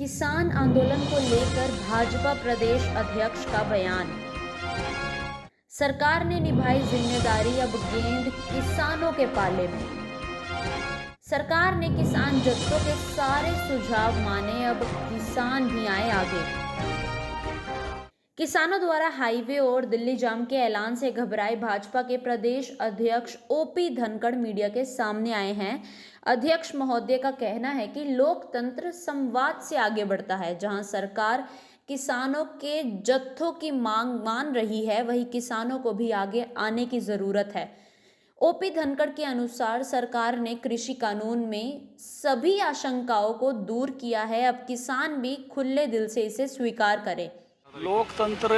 किसान आंदोलन को लेकर भाजपा प्रदेश अध्यक्ष का बयान। सरकार ने निभाई जिम्मेदारी, अब गेंद किसानों के पाले में। सरकार ने किसान जत्थों के सारे सुझाव माने, अब किसान भी आए आगे। किसानों द्वारा हाईवे और दिल्ली जाम के ऐलान से घबराए भाजपा के प्रदेश अध्यक्ष ओपी धनखड़ मीडिया के सामने आए हैं। अध्यक्ष महोदय का कहना है कि लोकतंत्र संवाद से आगे बढ़ता है। जहां सरकार किसानों के जत्थों की मांग मान रही है, वहीं किसानों को भी आगे आने की जरूरत है। ओपी धनखड़ के अनुसार सरकार ने कृषि कानून में सभी आशंकाओं को दूर किया है, अब किसान भी खुले दिल से इसे स्वीकार करें। लोकतंत्र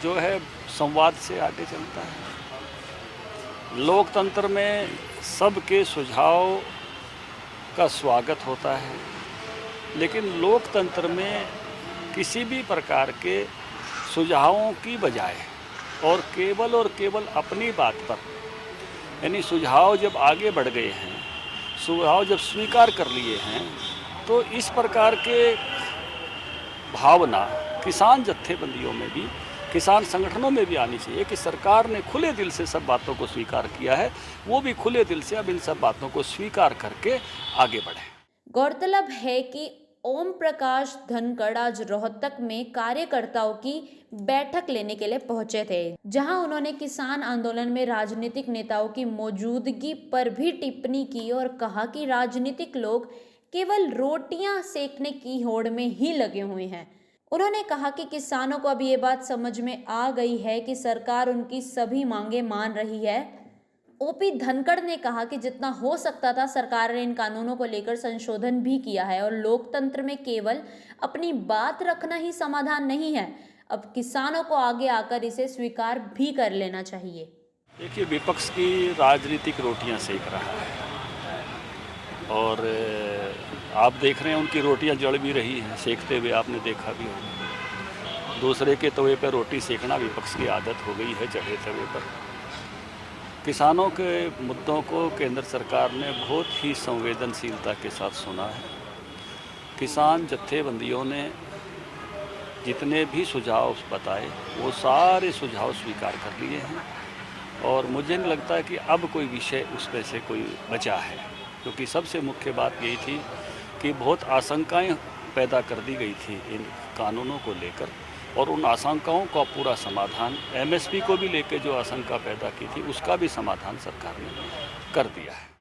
जो है संवाद से आगे चलता है। लोकतंत्र में सबके सुझाव का स्वागत होता है, लेकिन लोकतंत्र में किसी भी प्रकार के सुझावों की बजाय और केवल अपनी बात पर, यानी सुझाव जब आगे बढ़ गए हैं, सुझाव जब स्वीकार कर लिए हैं, तो इस प्रकार के भावना किसान जत्थेबंदियों में भी, किसान संगठनों में भी आनी चाहिए कि सरकार ने खुले दिल से सब बातों को स्वीकार किया है, वो भी खुले दिल से अब इन सब बातों को स्वीकार करके आगे बढ़े। गौरतलब है कि ओम प्रकाश धनखड़ आज रोहतक में कार्यकर्ताओं की बैठक लेने के लिए पहुंचे थे, जहां उन्होंने किसान आंदोलन में राजनीतिक नेताओं की मौजूदगी पर भी टिप्पणी की और कहा कि राजनीतिक लोग केवल रोटियां सेकने की होड़ में ही लगे हुए हैं। उन्होंने कहा कि किसानों को अब ये बात समझ में आ गई है कि सरकार उनकी सभी मांगे मान रही है। ओपी धनखड़ ने कहा कि जितना हो सकता था सरकार ने इन कानूनों को लेकर संशोधन भी किया है और लोकतंत्र में केवल अपनी बात रखना ही समाधान नहीं है, अब किसानों को आगे आकर इसे स्वीकार भी कर लेना चाहिए। देखिए, विपक्ष की राजनीतिक रोटियां सेक रहा है और आप देख रहे हैं उनकी रोटियां जल भी रही हैं, सेकते हुए आपने देखा भी होगा। दूसरे के तवे पर रोटी सेकना विपक्ष की आदत हो गई है चढ़े तवे पर। किसानों के मुद्दों को केंद्र सरकार ने बहुत ही संवेदनशीलता के साथ सुना है। किसान जत्थेबंदियों ने जितने भी सुझाव बताए, वो सारे सुझाव स्वीकार कर लिए हैं और मुझे नहीं लगता कि अब कोई विषय उसमें से कोई बचा है, क्योंकि सबसे मुख्य बात यही थी कि बहुत आशंकाएं पैदा कर दी गई थी इन कानूनों को लेकर, और उन आशंकाओं का पूरा समाधान, एमएसपी को भी लेकर जो आशंका पैदा की थी उसका भी समाधान सरकार ने कर दिया है।